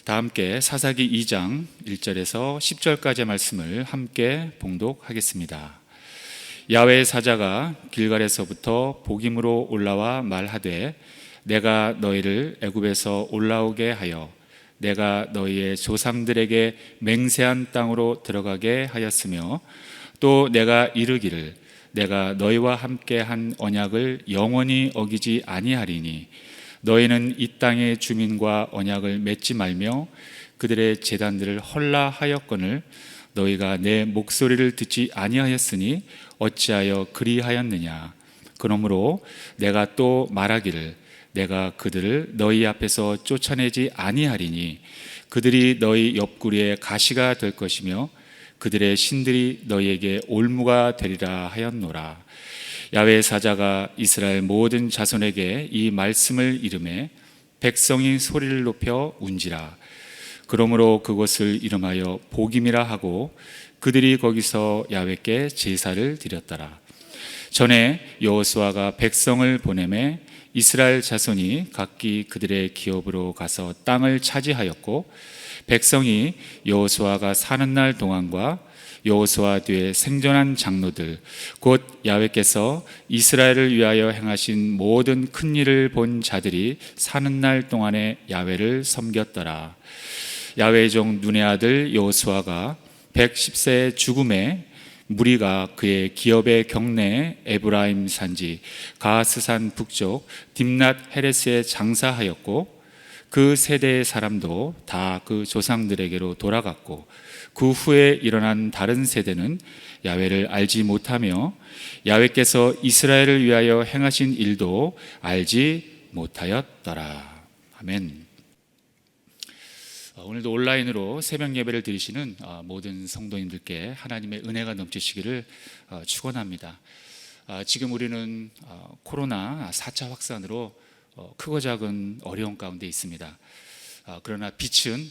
다 함께 사사기 2장 1절에서 10절까지의 말씀을 함께 봉독하겠습니다. 야훼의 사자가 길갈에서부터 복임으로 올라와 말하되 내가 너희를 애굽에서 올라오게 하여 내가 너희의 조상들에게 맹세한 땅으로 들어가게 하였으며 또 내가 이르기를 내가 너희와 함께 한 언약을 영원히 어기지 아니하리니 너희는 이 땅의 주민과 언약을 맺지 말며 그들의 제단들을 헐라하였거늘 너희가 내 목소리를 듣지 아니하였으니 어찌하여 그리하였느냐. 그러므로 내가 또 말하기를 내가 그들을 너희 앞에서 쫓아내지 아니하리니 그들이 너희 옆구리에 가시가 될 것이며 그들의 신들이 너희에게 올무가 되리라 하였노라. 야훼의 사자가 이스라엘 모든 자손에게 이 말씀을 이르매 백성이 소리를 높여 운지라. 그러므로 그곳을 이름하여 복임이라 하고 그들이 거기서 야훼께 제사를 드렸더라. 전에 여호수아가 백성을 보내매 이스라엘 자손이 각기 그들의 기업으로 가서 땅을 차지하였고 백성이 여호수아가 사는 날 동안과 여호수아 뒤에 생존한 장로들 곧 야훼께서 이스라엘을 위하여 행하신 모든 큰 일을 본 자들이 사는 날 동안에 야훼를 섬겼더라. 야훼의 종 눈의 아들 여호수아가 110세의 죽음에 무리가 그의 기업의 경내에 에브라임 산지 가스산 북쪽 딥낫 헤레스에 장사하였고 그 세대의 사람도 다 그 조상들에게로 돌아갔고 그 후에 일어난 다른 세대는 야훼를 알지 못하며 야훼께서 이스라엘을 위하여 행하신 일도 알지 못하였더라. 아멘. 오늘도 온라인으로 새벽 예배를 드리시는 모든 성도님들께 하나님의 은혜가 넘치시기를 축원합니다. 지금 우리는 코로나 4차 확산으로 크고 작은 어려움 가운데 있습니다. 그러나 빛은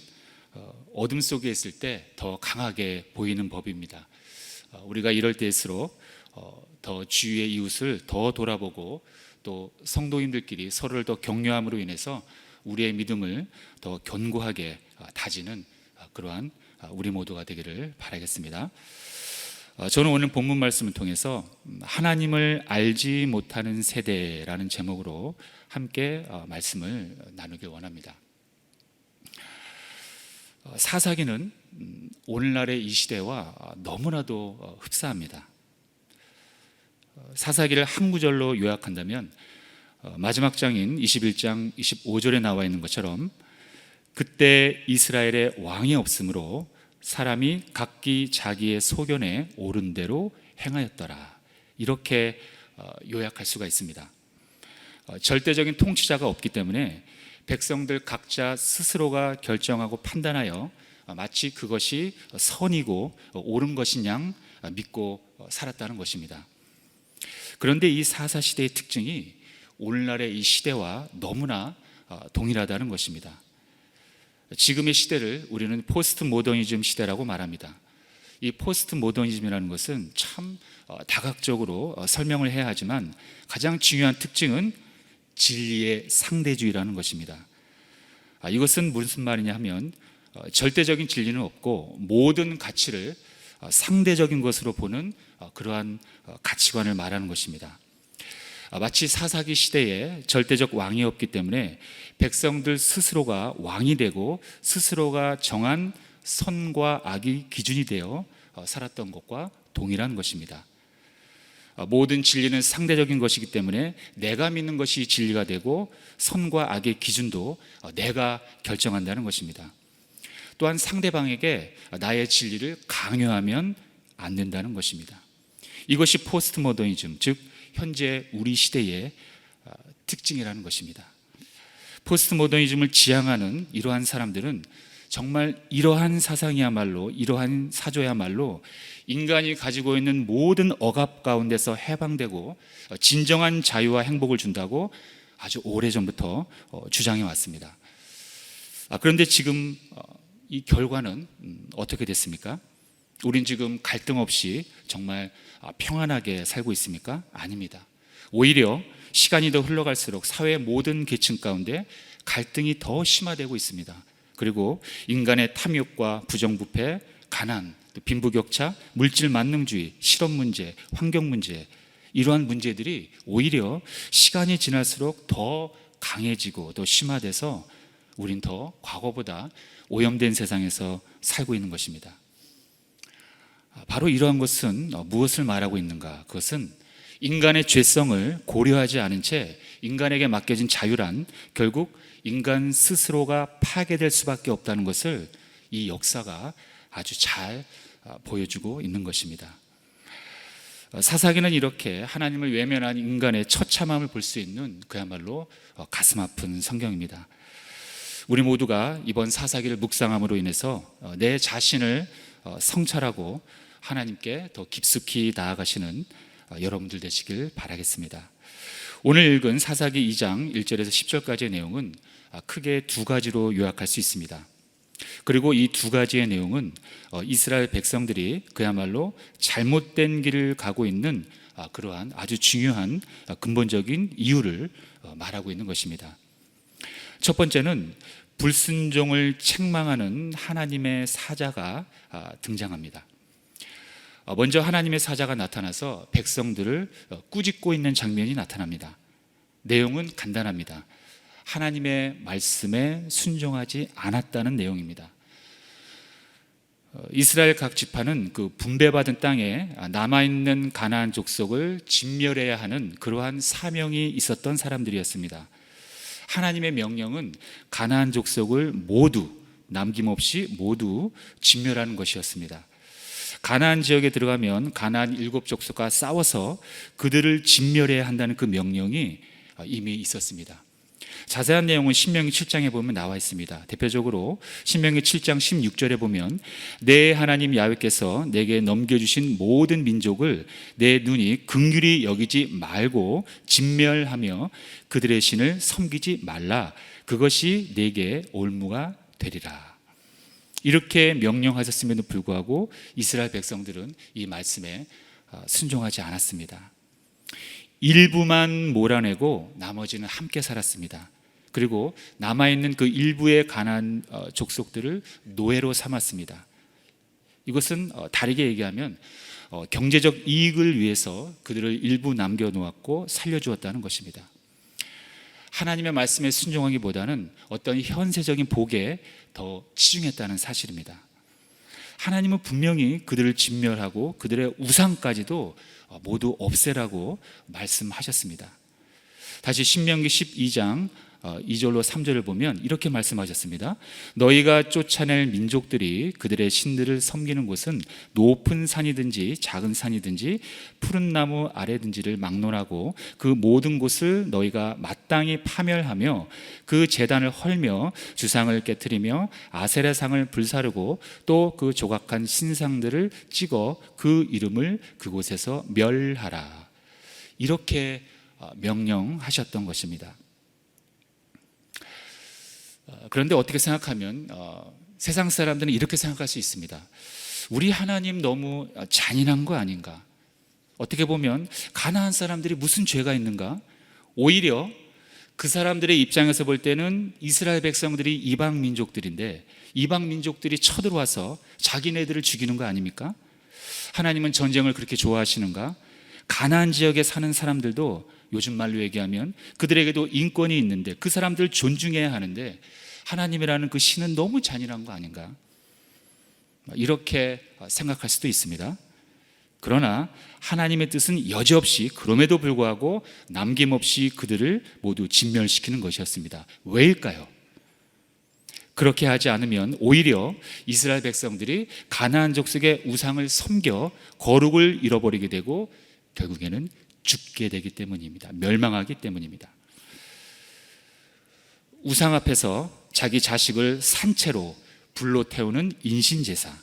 어둠 속에 있을 때 더 강하게 보이는 법입니다. 우리가 이럴 때일수록 더 주위의 이웃을 더 돌아보고 또 성도님들끼리 서로를 더 격려함으로 인해서 우리의 믿음을 더 견고하게 다지는 그러한 우리 모두가 되기를 바라겠습니다. 저는 오늘 본문 말씀을 통해서 하나님을 알지 못하는 세대라는 제목으로 함께 말씀을 나누길 원합니다. 사사기는 오늘날의 이 시대와 너무나도 흡사합니다. 사사기를 한 구절로 요약한다면 마지막 장인 21장 25절에 나와 있는 것처럼 그때 이스라엘에 왕이 없으므로 사람이 각기 자기의 소견에 옳은 대로 행하였더라. 이렇게 요약할 수가 있습니다. 절대적인 통치자가 없기 때문에 백성들 각자 스스로가 결정하고 판단하여 마치 그것이 선이고 옳은 것인 양 믿고 살았다는 것입니다. 그런데 이 사사시대의 특징이 오늘날의 이 시대와 너무나 동일하다는 것입니다. 지금의 시대를 우리는 포스트 모더니즘 시대라고 말합니다. 이 포스트 모더니즘이라는 것은 참 다각적으로 설명을 해야 하지만 가장 중요한 특징은 진리의 상대주의라는 것입니다. 이것은 무슨 말이냐 하면 절대적인 진리는 없고 모든 가치를 상대적인 것으로 보는 그러한 가치관을 말하는 것입니다. 마치 사사기 시대에 절대적 왕이 없기 때문에 백성들 스스로가 왕이 되고 스스로가 정한 선과 악이 기준이 되어 살았던 것과 동일한 것입니다. 모든 진리는 상대적인 것이기 때문에 내가 믿는 것이 진리가 되고 선과 악의 기준도 내가 결정한다는 것입니다. 또한 상대방에게 나의 진리를 강요하면 안 된다는 것입니다. 이것이 포스트 모더니즘, 즉 현재 우리 시대의 특징이라는 것입니다. 포스트 모더니즘을 지향하는 이러한 사람들은 정말 이러한 사상이야말로, 이러한 사조야말로 인간이 가지고 있는 모든 억압 가운데서 해방되고 진정한 자유와 행복을 준다고 아주 오래전부터 주장해 왔습니다. 그런데 지금 이 결과는 어떻게 됐습니까? 우린 지금 갈등 없이 정말 평안하게 살고 있습니까? 아닙니다. 오히려 시간이 더 흘러갈수록 사회의 모든 계층 가운데 갈등이 더 심화되고 있습니다. 그리고 인간의 탐욕과 부정부패, 가난, 또 빈부격차, 물질 만능주의, 실업 문제, 환경 문제, 이러한 문제들이 오히려 시간이 지날수록 더 강해지고 더 심화돼서 우린 더 과거보다 오염된 세상에서 살고 있는 것입니다. 바로 이러한 것은 무엇을 말하고 있는가? 그것은 인간의 죄성을 고려하지 않은 채 인간에게 맡겨진 자유란 결국 인간 스스로가 파괴될 수밖에 없다는 것을 이 역사가 아주 잘 보여주고 있는 것입니다. 사사기는 이렇게 하나님을 외면한 인간의 처참함을 볼 수 있는 그야말로 가슴 아픈 성경입니다. 우리 모두가 이번 사사기를 묵상함으로 인해서 내 자신을 성찰하고 하나님께 더 깊숙이 나아가시는 여러분들 되시길 바라겠습니다. 오늘 읽은 사사기 2장 1절에서 10절까지의 내용은 크게 두 가지로 요약할 수 있습니다. 그리고 이 두 가지의 내용은 이스라엘 백성들이 그야말로 잘못된 길을 가고 있는 그러한 아주 중요한 근본적인 이유를 말하고 있는 것입니다. 첫 번째는 불순종을 책망하는 하나님의 사자가 등장합니다. 먼저 하나님의 사자가 나타나서 백성들을 꾸짖고 있는 장면이 나타납니다. 내용은 간단합니다. 하나님의 말씀에 순종하지 않았다는 내용입니다. 이스라엘 각 지파는 그 분배받은 땅에 남아있는 가나안 족속을 진멸해야 하는 그러한 사명이 있었던 사람들이었습니다. 하나님의 명령은 가나안 족속을 모두 남김없이 모두 진멸하는 것이었습니다. 가나안 지역에 들어가면 가나안 7족속과 싸워서 그들을 진멸해야 한다는 그 명령이 이미 있었습니다. 자세한 내용은 신명기 7장에 보면 나와 있습니다. 대표적으로 신명기 7장 16절에 보면 내 하나님 야훼께서 내게 넘겨주신 모든 민족을 내 눈이 긍휼히 여기지 말고 진멸하며 그들의 신을 섬기지 말라. 그것이 내게 올무가 되리라. 이렇게 명령하셨음에도 불구하고 이스라엘 백성들은 이 말씀에 순종하지 않았습니다. 일부만 몰아내고 나머지는 함께 살았습니다. 그리고 남아있는 그 일부의 가나안 족속들을 노예로 삼았습니다. 이것은 다르게 얘기하면 경제적 이익을 위해서 그들을 일부 남겨놓았고 살려주었다는 것입니다. 하나님의 말씀에 순종하기보다는 어떤 현세적인 복에 더 치중했다는 사실입니다. 하나님은 분명히 그들을 진멸하고 그들의 우상까지도 모두 없애라고 말씀하셨습니다. 다시 신명기 12장 2절로 3절을 보면 이렇게 말씀하셨습니다. 너희가 쫓아낼 민족들이 그들의 신들을 섬기는 곳은 높은 산이든지 작은 산이든지 푸른 나무 아래든지를 막론하고 그 모든 곳을 너희가 마땅히 파멸하며 그 제단을 헐며 주상을 깨트리며 아세라상을 불사르고 또 그 조각한 신상들을 찍어 그 이름을 그곳에서 멸하라. 이렇게 명령하셨던 것입니다. 그런데 어떻게 생각하면 세상 사람들은 이렇게 생각할 수 있습니다. 우리 하나님 너무 잔인한 거 아닌가? 어떻게 보면 가나안 사람들이 무슨 죄가 있는가? 오히려 그 사람들의 입장에서 볼 때는 이스라엘 백성들이 이방 민족들인데 이방 민족들이 쳐들어와서 자기네들을 죽이는 거 아닙니까? 하나님은 전쟁을 그렇게 좋아하시는가? 가나안 지역에 사는 사람들도 요즘 말로 얘기하면 그들에게도 인권이 있는데 그 사람들을 존중해야 하는데 하나님이라는 그 신은 너무 잔인한 거 아닌가? 이렇게 생각할 수도 있습니다. 그러나 하나님의 뜻은 여지없이 그럼에도 불구하고 남김없이 그들을 모두 진멸시키는 것이었습니다. 왜일까요? 그렇게 하지 않으면 오히려 이스라엘 백성들이 가나안 족속의 우상을 섬겨 거룩을 잃어버리게 되고 결국에는 죽게 되기 때문입니다. 멸망하기 때문입니다. 우상 앞에서 자기 자식을 산채로 불로 태우는 인신제사,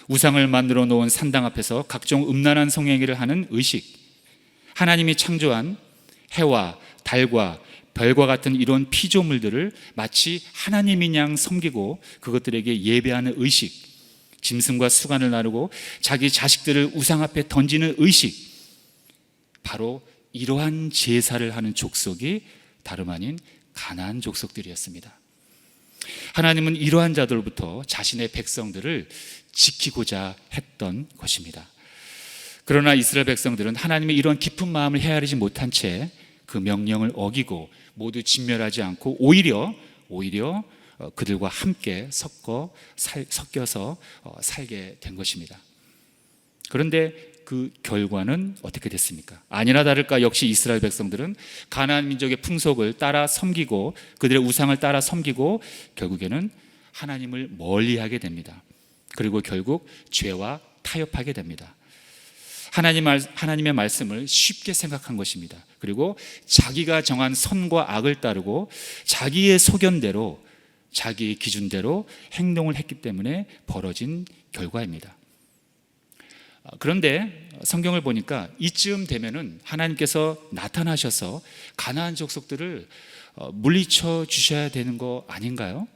우상을 만들어 놓은 산당 앞에서 각종 음란한 성행위를 하는 의식, 하나님이 창조한 해와 달과 별과 같은 이런 피조물들을 마치 하나님인 양 섬기고 그것들에게 예배하는 의식, 짐승과 수간을 나누고 자기 자식들을 우상 앞에 던지는 의식, 바로 이러한 제사를 하는 족속이 다름 아닌 가나안 족속들이었습니다. 하나님은 이러한 자들로부터 자신의 백성들을 지키고자 했던 것입니다. 그러나 이스라엘 백성들은 하나님의 이러한 깊은 마음을 헤아리지 못한 채 그 명령을 어기고 모두 진멸하지 않고 오히려 그들과 함께 섞여서 살게 된 것입니다. 그런데 그 결과는 어떻게 됐습니까? 아니나 다를까 역시 이스라엘 백성들은 가나안 민족의 풍속을 따라 섬기고 그들의 우상을 따라 섬기고 결국에는 하나님을 멀리하게 됩니다. 그리고 결국 죄와 타협하게 됩니다. 하나님의 말씀을 쉽게 생각한 것입니다. 그리고 자기가 정한 선과 악을 따르고 자기의 소견대로 자기의 기준대로 행동을 했기 때문에 벌어진 결과입니다. 그런데 성경을 보니까 이쯤 되면은 하나님께서 나타나셔서 가나안 족속들을 물리쳐 주셔야 되는 거 아닌가요?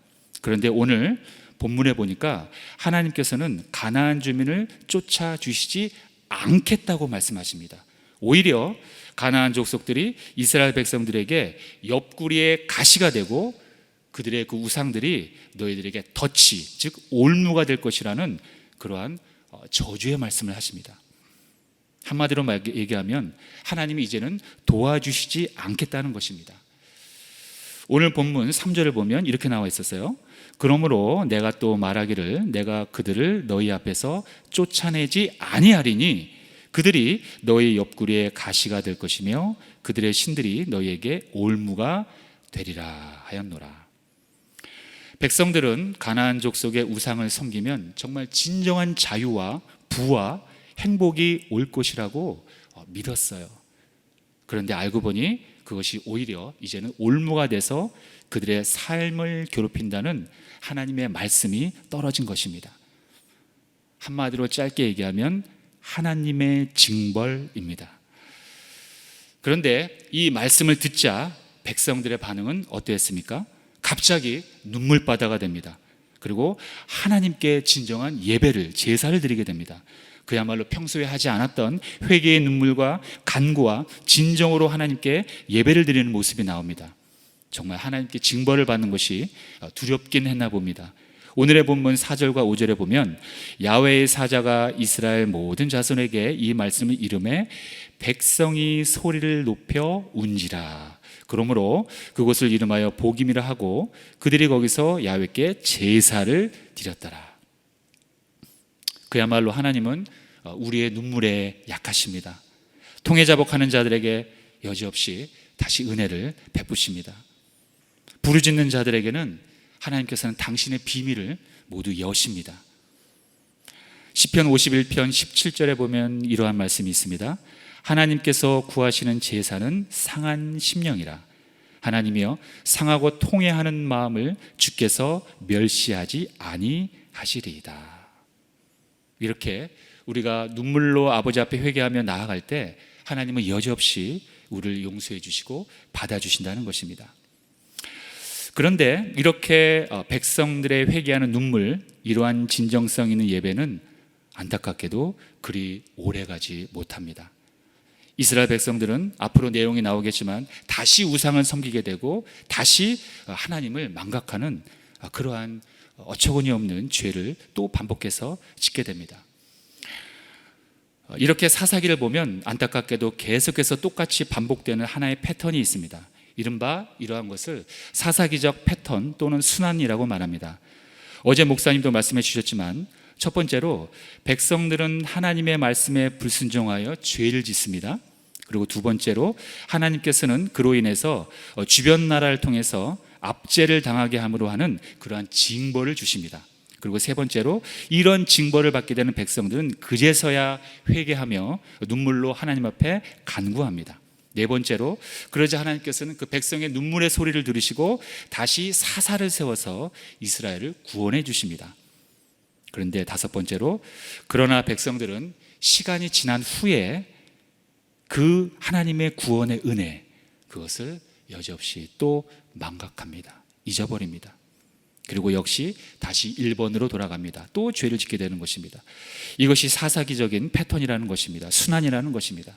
그런데 오늘 본문에 보니까 하나님께서는 가나안 주민을 쫓아 주시지 않겠다고 말씀하십니다. 오히려 가나안 족속들이 이스라엘 백성들에게 옆구리에 가시가 되고 그들의 그 우상들이 너희들에게 덫이, 즉 올무가 될 것이라는 그러한 저주의 말씀을 하십니다. 한마디로 얘기하면 하나님이 이제는 도와주시지 않겠다는 것입니다. 오늘 본문 3절을 보면 이렇게 나와 있었어요. 그러므로 내가 또 말하기를 내가 그들을 너희 앞에서 쫓아내지 아니하리니 그들이 너희 옆구리에 가시가 될 것이며 그들의 신들이 너희에게 올무가 되리라 하였노라. 백성들은 가나안 족속의 우상을 섬기면 정말 진정한 자유와 부와 행복이 올 것이라고 믿었어요. 그런데 알고 보니 그것이 오히려 이제는 올무가 돼서 그들의 삶을 괴롭힌다는 하나님의 말씀이 떨어진 것입니다. 한마디로 짧게 얘기하면 하나님의 징벌입니다. 그런데 이 말씀을 듣자 백성들의 반응은 어떠했습니까? 갑자기 눈물바다가 됩니다. 그리고 하나님께 진정한 예배를, 제사를 드리게 됩니다. 그야말로 평소에 하지 않았던 회개의 눈물과 간구와 진정으로 하나님께 예배를 드리는 모습이 나옵니다. 정말 하나님께 징벌을 받는 것이 두렵긴 했나 봅니다. 오늘의 본문 4절과 5절에 보면 야훼의 사자가 이스라엘 모든 자손에게 이 말씀을 이르매 백성이 소리를 높여 운지라. 그러므로 그곳을 이름하여 보김이라 하고 그들이 거기서 야훼께 제사를 드렸더라. 그야말로 하나님은 우리의 눈물에 약하십니다. 통해자복하는 자들에게 여지없이 다시 은혜를 베푸십니다. 부르짖는 자들에게는 하나님께서는 당신의 비밀을 모두 여십니다. 시편 51편 17절에 보면 이러한 말씀이 있습니다. 하나님께서 구하시는 제사는 상한 심령이라. 하나님이여 상하고 통회하는 마음을 주께서 멸시하지 아니하시리이다. 이렇게 우리가 눈물로 아버지 앞에 회개하며 나아갈 때 하나님은 여지없이 우리를 용서해 주시고 받아주신다는 것입니다. 그런데 이렇게 백성들의 회개하는 눈물, 이러한 진정성 있는 예배는 안타깝게도 그리 오래가지 못합니다. 이스라엘 백성들은 앞으로 내용이 나오겠지만 다시 우상을 섬기게 되고 다시 하나님을 망각하는 그러한 어처구니 없는 죄를 또 반복해서 짓게 됩니다. 이렇게 사사기를 보면 안타깝게도 계속해서 똑같이 반복되는 하나의 패턴이 있습니다. 이른바 이러한 것을 사사기적 패턴 또는 순환이라고 말합니다. 어제 목사님도 말씀해 주셨지만 첫 번째로 백성들은 하나님의 말씀에 불순종하여 죄를 짓습니다. 그리고 두 번째로 하나님께서는 그로 인해서 주변 나라를 통해서 압제를 당하게 함으로 하는 그러한 징벌을 주십니다. 그리고 세 번째로 이런 징벌을 받게 되는 백성들은 그제서야 회개하며 눈물로 하나님 앞에 간구합니다. 네 번째로 그러자 하나님께서는 그 백성의 눈물의 소리를 들으시고 다시 사사를 세워서 이스라엘을 구원해 주십니다. 그런데 다섯 번째로 그러나 백성들은 시간이 지난 후에 그 하나님의 구원의 은혜, 그것을 여지없이 또 망각합니다. 잊어버립니다. 그리고 역시 다시 1번으로 돌아갑니다. 또 죄를 짓게 되는 것입니다. 이것이 사사기적인 패턴이라는 것입니다. 순환이라는 것입니다.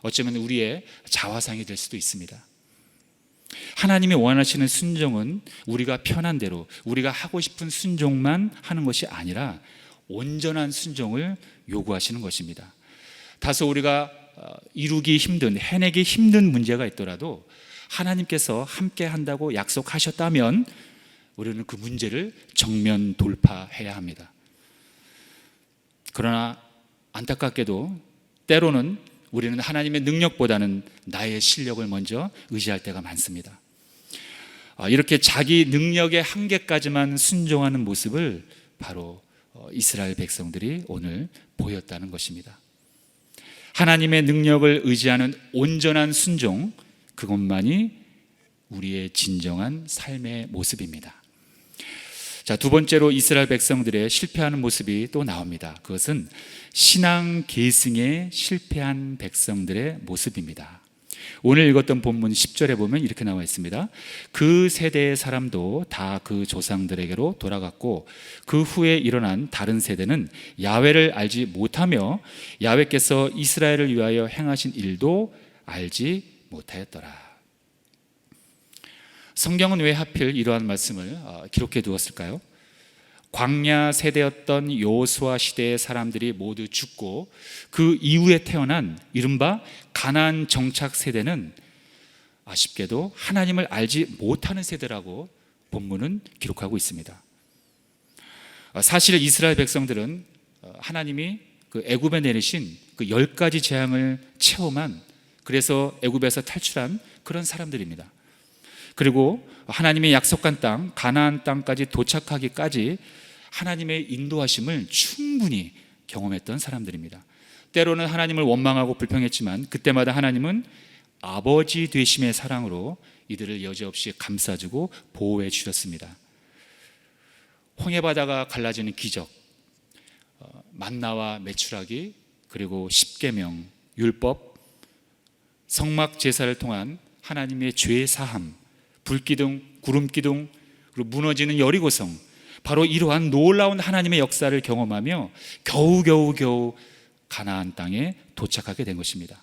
어쩌면 우리의 자화상이 될 수도 있습니다. 하나님이 원하시는 순종은 우리가 편한 대로, 우리가 하고 싶은 순종만 하는 것이 아니라 온전한 순종을 요구하시는 것입니다. 다소 우리가 이루기 힘든, 해내기 힘든 문제가 있더라도 하나님께서 함께 한다고 약속하셨다면 우리는 그 문제를 정면 돌파해야 합니다. 그러나 안타깝게도 때로는 우리는 하나님의 능력보다는 나의 실력을 먼저 의지할 때가 많습니다. 이렇게 자기 능력의 한계까지만 순종하는 모습을 바로 이스라엘 백성들이 오늘 보였다는 것입니다. 하나님의 능력을 의지하는 온전한 순종, 그것만이 우리의 진정한 삶의 모습입니다. 자, 두 번째로 이스라엘 백성들의 실패하는 모습이 또 나옵니다. 그것은 신앙 계승에 실패한 백성들의 모습입니다. 오늘 읽었던 본문 10절에 보면 이렇게 나와 있습니다. 그 세대의 사람도 다 그 조상들에게로 돌아갔고 그 후에 일어난 다른 세대는 야훼를 알지 못하며 야훼께서 이스라엘을 위하여 행하신 일도 알지 못하였더라. 성경은 왜 하필 이러한 말씀을 기록해 두었을까요? 광야 세대였던 여호수아 시대의 사람들이 모두 죽고 그 이후에 태어난 이른바 가나안 정착 세대는 아쉽게도 하나님을 알지 못하는 세대라고 본문은 기록하고 있습니다. 사실 이스라엘 백성들은 하나님이 그 애굽에 내리신 그 10가지 재앙을 체험한, 그래서 애굽에서 탈출한 그런 사람들입니다. 그리고 하나님의 약속한 땅 가나안 땅까지 도착하기까지 하나님의 인도하심을 충분히 경험했던 사람들입니다. 때로는 하나님을 원망하고 불평했지만 그때마다 하나님은 아버지 되심의 사랑으로 이들을 여지없이 감싸주고 보호해 주셨습니다. 홍해바다가 갈라지는 기적, 만나와 메추라기, 그리고 십계명, 율법, 성막 제사를 통한 하나님의 죄 사함, 불기둥, 구름기둥, 그리고 무너지는 여리고성, 바로 이러한 놀라운 하나님의 역사를 경험하며 겨우 가나안 땅에 도착하게 된 것입니다.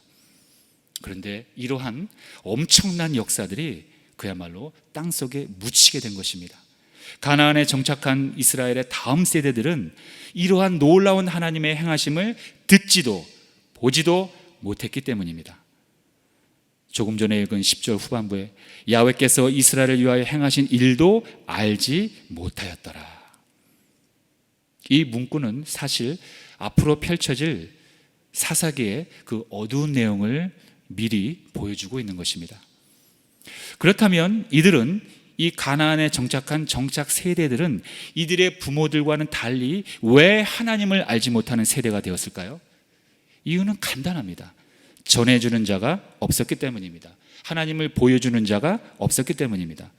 그런데 이러한 엄청난 역사들이 그야말로 땅속에 묻히게 된 것입니다. 가나안에 정착한 이스라엘의 다음 세대들은 이러한 놀라운 하나님의 행하심을 듣지도 보지도 못했기 때문입니다. 조금 전에 읽은 10절 후반부에 야훼께서 이스라엘을 위하여 행하신 일도 알지 못하였더라. 이 문구는 사실 앞으로 펼쳐질 사사기의 그 어두운 내용을 미리 보여주고 있는 것입니다. 그렇다면 이들은, 이 가나안에 정착한 정착 세대들은 이들의 부모들과는 달리 왜 하나님을 알지 못하는 세대가 되었을까요? 이유는 간단합니다. 전해주는 자가 없었기 때문입니다. 하나님을 보여주는 자가 없었기 때문입니다.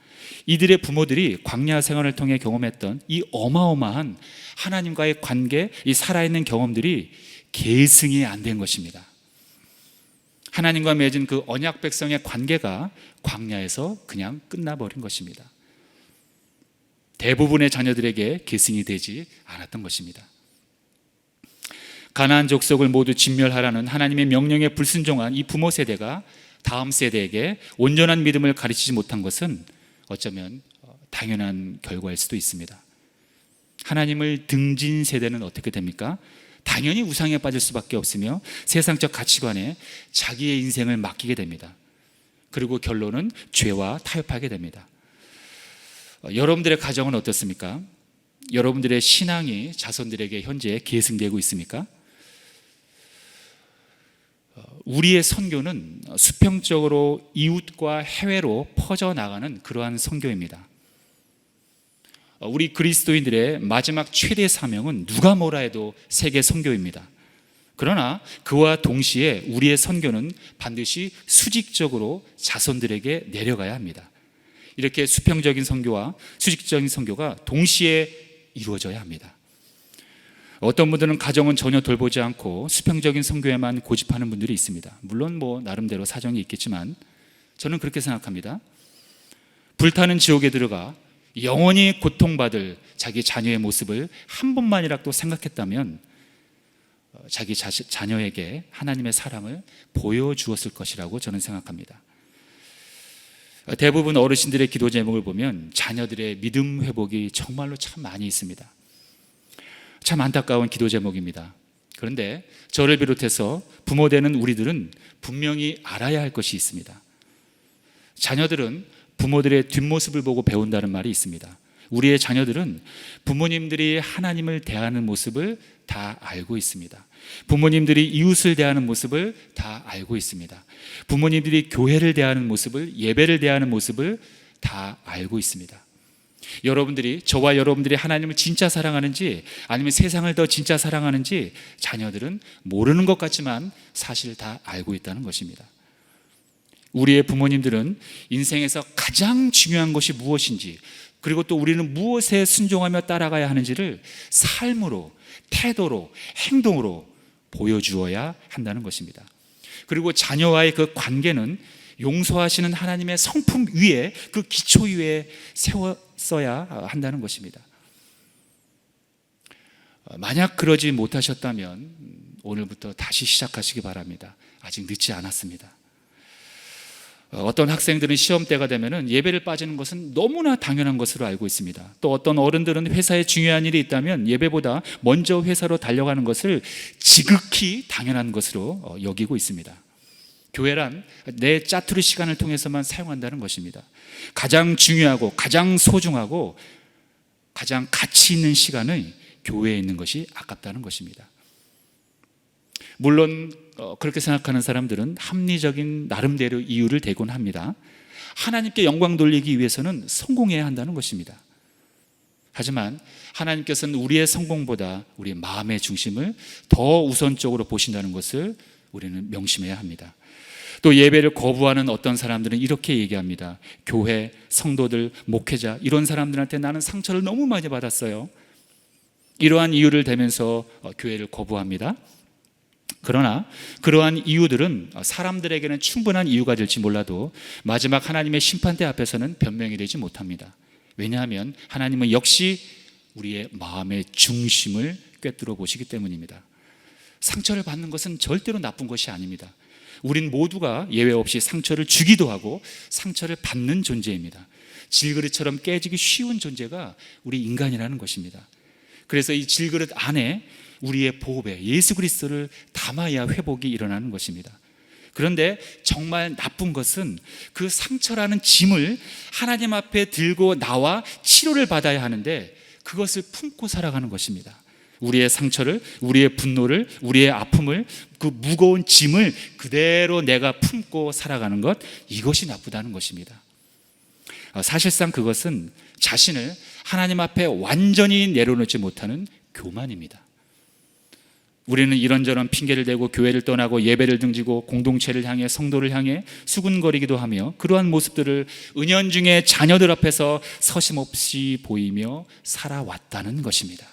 이들의 부모들이 광야 생활을 통해 경험했던 이 어마어마한 하나님과의 관계, 이 살아있는 경험들이 계승이 안 된 것입니다. 하나님과 맺은 그 언약 백성의 관계가 광야에서 그냥 끝나버린 것입니다. 대부분의 자녀들에게 계승이 되지 않았던 것입니다. 가나안 족속을 모두 진멸하라는 하나님의 명령에 불순종한 이 부모 세대가 다음 세대에게 온전한 믿음을 가르치지 못한 것은 어쩌면 당연한 결과일 수도 있습니다. 하나님을 등진 세대는 어떻게 됩니까? 당연히 우상에 빠질 수밖에 없으며 세상적 가치관에 자기의 인생을 맡기게 됩니다. 그리고 결론은 죄와 타협하게 됩니다. 여러분들의 가정은 어떻습니까? 여러분들의 신앙이 자손들에게 현재 계승되고 있습니까? 우리의 선교는 수평적으로 이웃과 해외로 퍼져나가는 그러한 선교입니다. 우리 그리스도인들의 마지막 최대 사명은 누가 뭐라 해도 세계 선교입니다. 그러나 그와 동시에 우리의 선교는 반드시 수직적으로 자손들에게 내려가야 합니다. 이렇게 수평적인 선교와 수직적인 선교가 동시에 이루어져야 합니다. 어떤 분들은 가정은 전혀 돌보지 않고 수평적인 선교에만 고집하는 분들이 있습니다. 물론 나름대로 사정이 있겠지만 저는 그렇게 생각합니다. 불타는 지옥에 들어가 영원히 고통받을 자기 자녀의 모습을 한 번만이라도 생각했다면 자기 자녀에게 하나님의 사랑을 보여주었을 것이라고 저는 생각합니다. 대부분 어르신들의 기도 제목을 보면 자녀들의 믿음 회복이 정말로 참 많이 있습니다. 참 안타까운 기도 제목입니다. 그런데 저를 비롯해서 부모 되는 우리들은 분명히 알아야 할 것이 있습니다. 자녀들은 부모들의 뒷모습을 보고 배운다는 말이 있습니다. 우리의 자녀들은 부모님들이 하나님을 대하는 모습을 다 알고 있습니다. 부모님들이 이웃을 대하는 모습을 다 알고 있습니다. 부모님들이 교회를 대하는 모습을, 예배를 대하는 모습을 다 알고 있습니다. 여러분들이, 저와 여러분들이 하나님을 진짜 사랑하는지 아니면 세상을 더 진짜 사랑하는지 자녀들은 모르는 것 같지만 사실 다 알고 있다는 것입니다. 우리의 부모님들은 인생에서 가장 중요한 것이 무엇인지, 그리고 또 우리는 무엇에 순종하며 따라가야 하는지를 삶으로, 태도로, 행동으로 보여주어야 한다는 것입니다. 그리고 자녀와의 그 관계는 용서하시는 하나님의 성품 위에, 그 기초 위에 세웠어야 한다는 것입니다. 만약 그러지 못하셨다면 오늘부터 다시 시작하시기 바랍니다. 아직 늦지 않았습니다. 어떤 학생들은 시험 때가 되면 예배를 빠지는 것은 너무나 당연한 것으로 알고 있습니다. 또 어떤 어른들은 회사에 중요한 일이 있다면 예배보다 먼저 회사로 달려가는 것을 지극히 당연한 것으로 여기고 있습니다. 교회란 내 짜투리 시간을 통해서만 사용한다는 것입니다. 가장 중요하고 가장 소중하고 가장 가치 있는 시간은 교회에 있는 것이 아깝다는 것입니다. 물론 그렇게 생각하는 사람들은 합리적인 나름대로 이유를 대곤 합니다. 하나님께 영광 돌리기 위해서는 성공해야 한다는 것입니다. 하지만 하나님께서는 우리의 성공보다 우리의 마음의 중심을 더 우선적으로 보신다는 것을 우리는 명심해야 합니다. 또 예배를 거부하는 어떤 사람들은 이렇게 얘기합니다. 교회, 성도들, 목회자 이런 사람들한테 나는 상처를 너무 많이 받았어요. 이러한 이유를 대면서 교회를 거부합니다. 그러나 그러한 이유들은 사람들에게는 충분한 이유가 될지 몰라도 마지막 하나님의 심판대 앞에서는 변명이 되지 못합니다. 왜냐하면 하나님은 역시 우리의 마음의 중심을 꿰뚫어 보시기 때문입니다. 상처를 받는 것은 절대로 나쁜 것이 아닙니다. 우린 모두가 예외 없이 상처를 주기도 하고 상처를 받는 존재입니다. 질그릇처럼 깨지기 쉬운 존재가 우리 인간이라는 것입니다. 그래서 이 질그릇 안에 우리의 보배 예수 그리스도를 담아야 회복이 일어나는 것입니다. 그런데 정말 나쁜 것은 그 상처라는 짐을 하나님 앞에 들고 나와 치료를 받아야 하는데 그것을 품고 살아가는 것입니다. 우리의 상처를, 우리의 분노를, 우리의 아픔을, 그 무거운 짐을 그대로 내가 품고 살아가는 것, 이것이 나쁘다는 것입니다. 사실상 그것은 자신을 하나님 앞에 완전히 내려놓지 못하는 교만입니다. 우리는 이런저런 핑계를 대고 교회를 떠나고 예배를 등지고 공동체를 향해, 성도를 향해 수군거리기도 하며 그러한 모습들을 은연중에 자녀들 앞에서 서심없이 보이며 살아왔다는 것입니다.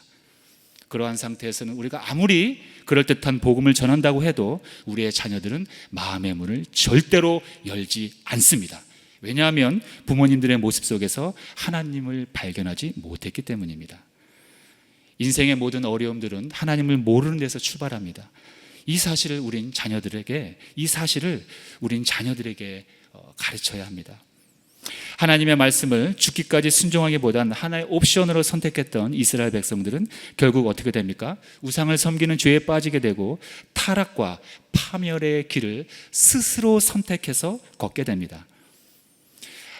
그러한 상태에서는 우리가 아무리 그럴듯한 복음을 전한다고 해도 우리의 자녀들은 마음의 문을 절대로 열지 않습니다. 왜냐하면 부모님들의 모습 속에서 하나님을 발견하지 못했기 때문입니다. 인생의 모든 어려움들은 하나님을 모르는 데서 출발합니다. 이 사실을 우린 자녀들에게 가르쳐야 합니다. 하나님의 말씀을 죽기까지 순종하기보단 하나의 옵션으로 선택했던 이스라엘 백성들은 결국 어떻게 됩니까? 우상을 섬기는 죄에 빠지게 되고 타락과 파멸의 길을 스스로 선택해서 걷게 됩니다.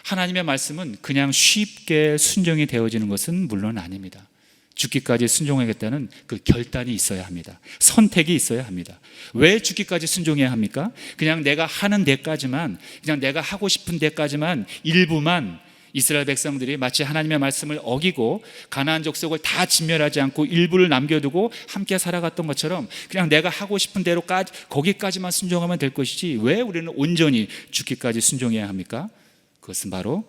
하나님의 말씀은 그냥 쉽게 순종이 되어지는 것은 물론 아닙니다. 죽기까지 순종하겠다는 그 결단이 있어야 합니다. 선택이 있어야 합니다. 왜 죽기까지 순종해야 합니까? 그냥 내가 하는 데까지만, 그냥 내가 하고 싶은 데까지만, 일부만 이스라엘 백성들이 마치 하나님의 말씀을 어기고 가나안 족속을 다 진멸하지 않고 일부를 남겨두고 함께 살아갔던 것처럼 그냥 내가 하고 싶은 대로까지 거기까지만 순종하면 될 것이지 왜 우리는 온전히 죽기까지 순종해야 합니까? 그것은 바로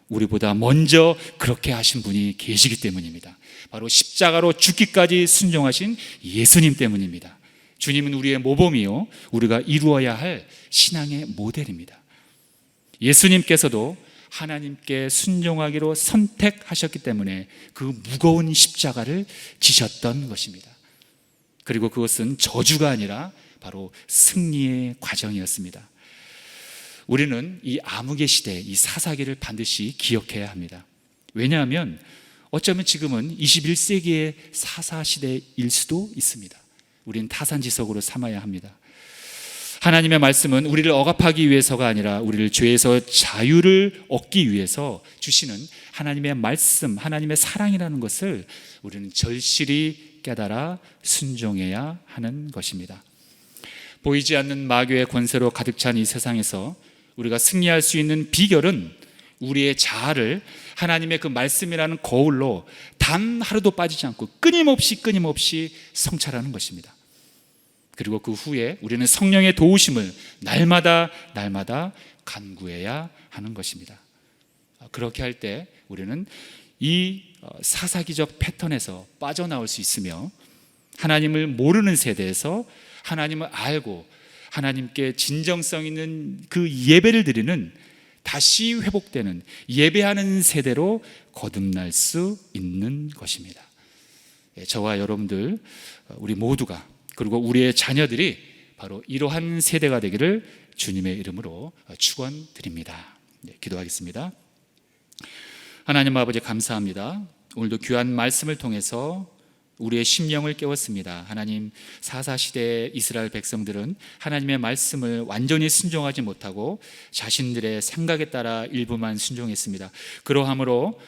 우리보다 먼저 그렇게 하신 분이 계시기 때문입니다. 바로 십자가로 죽기까지 순종하신 예수님 때문입니다. 주님은 우리의 모범이요 우리가 이루어야 할 신앙의 모델입니다. 예수님께서도 하나님께 순종하기로 선택하셨기 때문에 그 무거운 십자가를 지셨던 것입니다. 그리고 그것은 저주가 아니라 바로 승리의 과정이었습니다. 우리는 이 암흑의 시대, 이 사사기를 반드시 기억해야 합니다. 왜냐하면 어쩌면 지금은 21세기의 사사시대일 수도 있습니다. 우리는 타산지석으로 삼아야 합니다. 하나님의 말씀은 우리를 억압하기 위해서가 아니라 우리를 죄에서 자유를 얻기 위해서 주시는 하나님의 말씀, 하나님의 사랑이라는 것을 우리는 절실히 깨달아 순종해야 하는 것입니다. 보이지 않는 마귀의 권세로 가득 찬 이 세상에서 우리가 승리할 수 있는 비결은 우리의 자아를 하나님의 그 말씀이라는 거울로 단 하루도 빠지지 않고 끊임없이 성찰하는 것입니다. 그리고 그 후에 우리는 성령의 도우심을 날마다 간구해야 하는 것입니다. 그렇게 할 때 우리는 이 사사기적 패턴에서 빠져나올 수 있으며 하나님을 모르는 세대에서 하나님을 알고 하나님께 진정성 있는 그 예배를 드리는 다시 회복되는 예배하는 세대로 거듭날 수 있는 것입니다. 저와 여러분들 우리 모두가 그리고 우리의 자녀들이 바로 이러한 세대가 되기를 주님의 이름으로 축원드립니다. 기도하겠습니다. 하나님 아버지 감사합니다. 오늘도 귀한 말씀을 통해서 우리의 심령을 깨웠습니다. 하나님, 사사시대의 이스라엘 백성들은 하나님의 말씀을 완전히 순종하지 못하고 자신들의 생각에 따라 일부만 순종했습니다. 그러함으로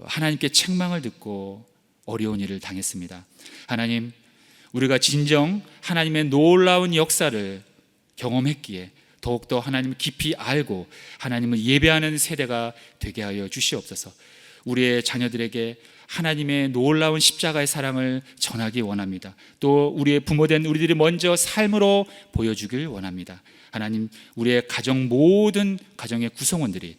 하나님께 책망을 듣고 어려운 일을 당했습니다. 하나님, 우리가 진정 하나님의 놀라운 역사를 경험했기에 더욱더 하나님을 깊이 알고 하나님을 예배하는 세대가 되게 하여 주시옵소서. 우리의 자녀들에게 하나님의 놀라운 십자가의 사랑을 전하기 원합니다. 또 우리의 부모된 우리들이 먼저 삶으로 보여주길 원합니다. 하나님, 우리의 가정 모든 가정의 구성원들이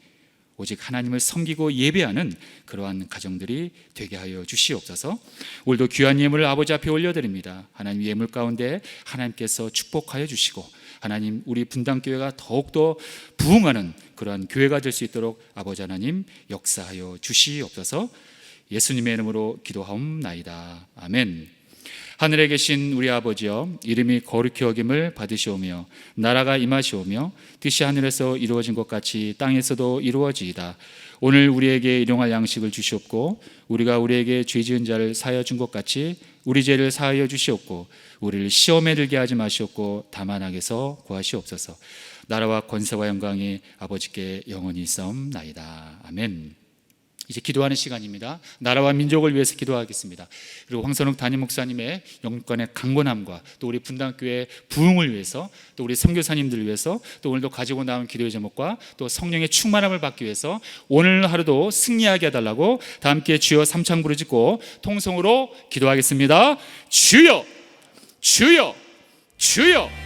오직 하나님을 섬기고 예배하는 그러한 가정들이 되게 하여 주시옵소서. 오늘도 귀한 예물을 아버지 앞에 올려드립니다. 하나님, 예물 가운데 하나님께서 축복하여 주시고 하나님, 우리 분당교회가 더욱더 부흥하는 그러한 교회가 될 수 있도록 아버지 하나님 역사하여 주시옵소서. 예수님의 이름으로 기도하옵나이다. 아멘. 하늘에 계신 우리 아버지여, 이름이 거룩히 여김을 받으시오며 나라가 임하시오며 뜻이 하늘에서 이루어진 것 같이 땅에서도 이루어지이다. 오늘 우리에게 일용할 양식을 주시옵고 우리가 우리에게 죄 지은 자를 사하여 준 것 같이 우리 죄를 사하여 주시옵고 우리를 시험에 들게 하지 마시옵고 다만 악에서 구하시옵소서. 나라와 권세와 영광이 아버지께 영원히 있사옵나이다. 아멘. 이제 기도하는 시간입니다. 나라와 민족을 위해서 기도하겠습니다. 그리고 황선욱 담임 목사님의 영권의 강건함과 또 우리 분당교회 부흥을 위해서 또 우리 선교사님들을 위해서 또 오늘도 가지고 나온 기도의 제목과 또 성령의 충만함을 받기 위해서 오늘 하루도 승리하게 해달라고 다 함께 주여 삼창 부르짖고 통성으로 기도하겠습니다. 주여, 주여, 주여.